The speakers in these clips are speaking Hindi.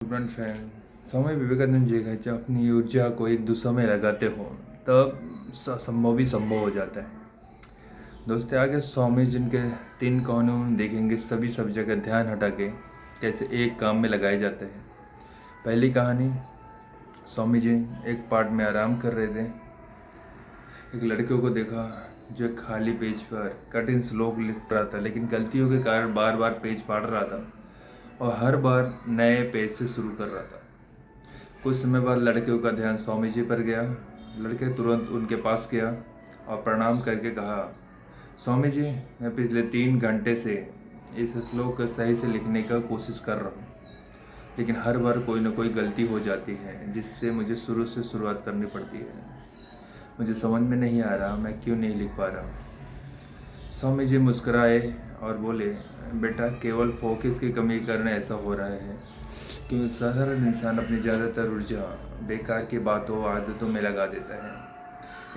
स्टूडेंट फ्रेंड, स्वामी विवेकानंद जी का जब अपनी ऊर्जा को एक दूसरे में लगाते हो तब संभव ही संभव हो जाता है। दोस्तों, आगे स्वामी जिनके 3 कानून देखेंगे, सभी सब जगह ध्यान हटा के कैसे एक काम में लगाए जाते हैं। पहली कहानी, स्वामी जी एक पार्ट में आराम कर रहे थे। एक लड़के को देखा जो एक खाली पेज पर कठिन श्लोक लिख रहा था, लेकिन गलतियों के कारण बार बार पेज फाड़ रहा था और हर बार नए पेज से शुरू कर रहा था। कुछ समय बाद लड़के का ध्यान स्वामी जी पर गया। लड़के तुरंत उनके पास गया और प्रणाम करके कहा, स्वामी जी, मैं पिछले 3 घंटे से इस श्लोक को सही से लिखने का कोशिश कर रहा हूँ, लेकिन हर बार कोई ना कोई गलती हो जाती है जिससे मुझे शुरू से शुरुआत करनी पड़ती है। मुझे समझ में नहीं आ रहा मैं क्यों नहीं लिख पा रहा। स्वामी जी मुस्कुराए और बोले, बेटा, केवल फोकस की कमी करने ऐसा हो रहा है, क्योंकि साधारण इंसान अपनी ज़्यादातर ऊर्जा बेकार की बातों और आदतों में लगा देता है,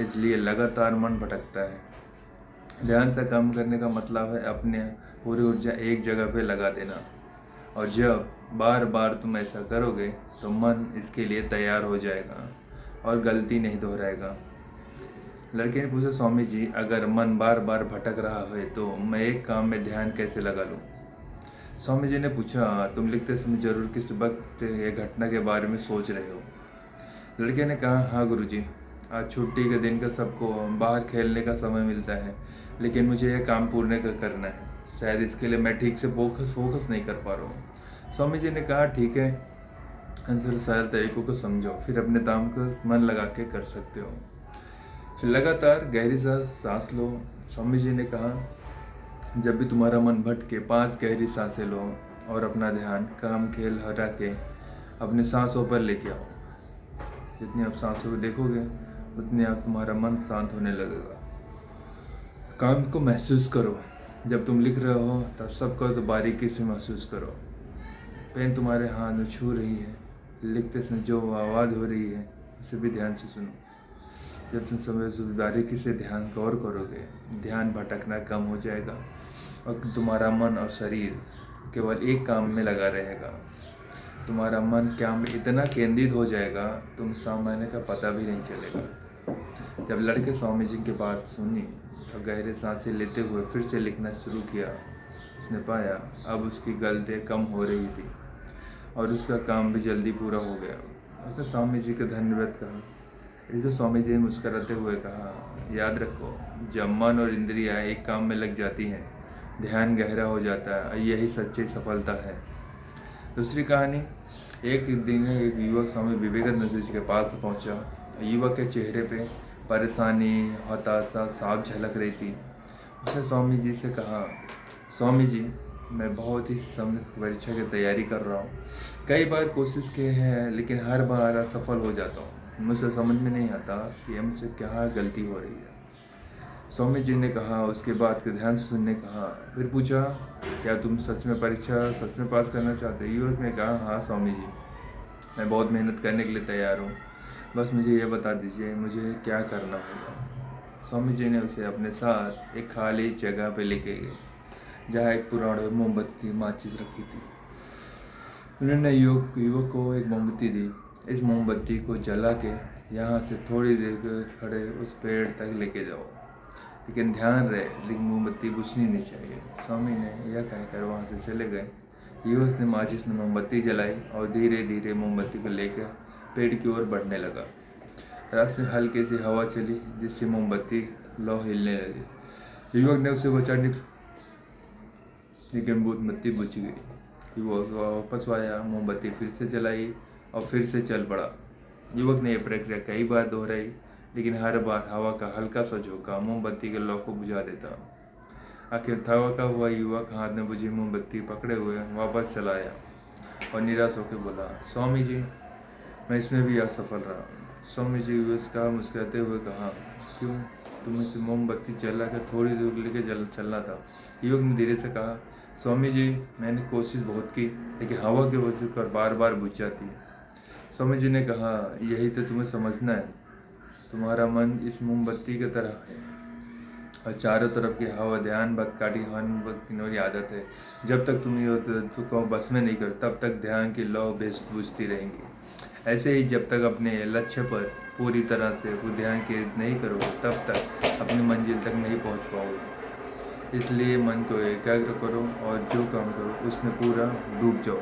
इसलिए लगातार मन भटकता है। ध्यान से काम करने का मतलब है अपने पूरी ऊर्जा एक जगह पे लगा देना, और जब बार बार तुम ऐसा करोगे तो मन इसके लिए तैयार हो जाएगा और गलती नहीं दोहराएगा। लड़के ने पूछा, स्वामी जी, अगर मन बार बार भटक रहा है तो मैं एक काम में ध्यान कैसे लगा लूँ? स्वामी जी ने पूछा, तुम लिखते समय जरूर किस वक्त या घटना के बारे में सोच रहे हो? लड़के ने कहा, हाँ गुरुजी, आज छुट्टी के दिन का सबको बाहर खेलने का समय मिलता है, लेकिन मुझे यह काम पूर्ण करना है। शायद इसके लिए मैं ठीक से फोकस नहीं कर पा रहा हूँ। स्वामी जी ने कहा, ठीक है, आंसर सरल तरीकों को समझो, फिर अपने काम को मन लगा के कर सकते हो। फिर लगातार गहरी सांस लो। स्वामी जी ने कहा, जब भी तुम्हारा मन भटके 5 गहरी सांसें लो और अपना ध्यान काम खेल हटा के अपने सांसों पर लेके आओ। जितनी आप सांसों को देखोगे उतनी आप तुम्हारा मन शांत होने लगेगा। काम को महसूस करो। जब तुम लिख रहे हो तब सबको तो बारीकी से महसूस करो। पेन तुम्हारे हाथ में छू रही है, लिखते समय जो आवाज़ हो रही है उसे भी ध्यान से सुनो। जब तुम समय बारीकी से ध्यान गौर करोगे, ध्यान भटकना कम हो जाएगा और तुम्हारा मन और शरीर केवल एक काम में लगा रहेगा। तुम्हारा मन काम में इतना केंद्रित हो जाएगा तुम सामान्य का पता भी नहीं चलेगा। जब लड़के स्वामी जी की बात सुनी तो गहरे सांसें लेते हुए फिर से लिखना शुरू किया। उसने पाया अब उसकी गलतियाँ कम हो रही थी और उसका काम भी जल्दी पूरा हो गया। उसने स्वामी जी का धन्यवाद कहा। तो स्वामी जी ने मुस्कुराते हुए कहा, याद रखो, जब मन और इंद्रियां एक काम में लग जाती हैं, ध्यान गहरा हो जाता है और यही सच्ची सफलता है। दूसरी कहानी, एक दिन एक युवक स्वामी विवेकानंद जी के पास पहुंचा। युवक के चेहरे पे परेशानी, हताशा साफ झलक रही थी। उसने स्वामी जी से कहा, स्वामी जी, मैं बहुत ही समय परीक्षा की तैयारी कर रहा हूँ। कई बार कोशिश की है, लेकिन हर बार असफल हो जाता हूँ। मुझे समझ में नहीं आता कि मुझसे क्या गलती हो रही है। स्वामी जी ने कहा, उसके बाद के ध्यान से सुनने कहा। फिर पूछा, क्या तुम सच में पास करना चाहते हो? युवक ने कहा, हाँ स्वामी जी, मैं बहुत मेहनत करने के लिए तैयार हूँ, बस मुझे ये बता दीजिए मुझे क्या करना होगा। स्वामी जी ने उसे अपने साथ एक खाली जगह पे लेके गए जहाँ एक पुरानी मोमबत्ती माचिस रखी थी। उन्होंने युवक को एक मोमबत्ती दी। इस मोमबत्ती को जला के यहाँ से थोड़ी देर खड़े उस पेड़ तक लेके जाओ, लेकिन ध्यान रहे, लेकिन मोमबत्ती बुझनी नहीं चाहिए। स्वामी ने यह कहकर वहाँ से चले गए। युवक ने माचिस में मोमबत्ती जलाई और धीरे धीरे मोमबत्ती को लेकर पेड़ की ओर बढ़ने लगा। रास्ते में हल्की सी हवा चली जिससे मोमबत्ती लौ हिलने लगी। युवक ने उसे बचाने, लेकिन मोमबत्ती बुझ गई। युवक वापस आया, मोमबत्ती फिर से जलाई और फिर से चल पड़ा। युवक ने यह प्रक्रिया कई बार दोहराई, लेकिन हर बार हवा का हल्का सा झोंका मोमबत्ती के लौ को बुझा देता। आखिर थका हुआ युवक हाथ में बुझी मोमबत्ती पकड़े हुए वापस चला आया और निराश होकर बोला, स्वामी जी, मैं इसमें भी असफल रहा। स्वामी जी उसका मुस्कुराते हुए कहा, क्यों? तुम्हें से मोमबत्ती जला कर थोड़ी दूर लेके चलना था। युवक ने धीरे से कहा, स्वामी जी, मैंने कोशिश बहुत की, लेकिन हवा की वजह से बार बार बुझ जाती है। स्वामी जी ने कहा, यही तो तुम्हें समझना है, तुम्हारा मन इस मोमबत्ती की तरह है, और चारों तरफ की हवा ध्यान भटकाती हन आदत है। जब तक तुम ये को बस में नहीं करो तब तक ध्यान की लौ बेस्ट बूझती रहेंगी। ऐसे ही जब तक अपने लक्ष्य पर पूरी तरह से वो ध्यान केंद्रित नहीं करोगे तब तक अपनी मंजिल तक नहीं पहुंच पाओगे। इसलिए मन को एकाग्र करो और जो काम करो उसमें पूरा डूब जाओ।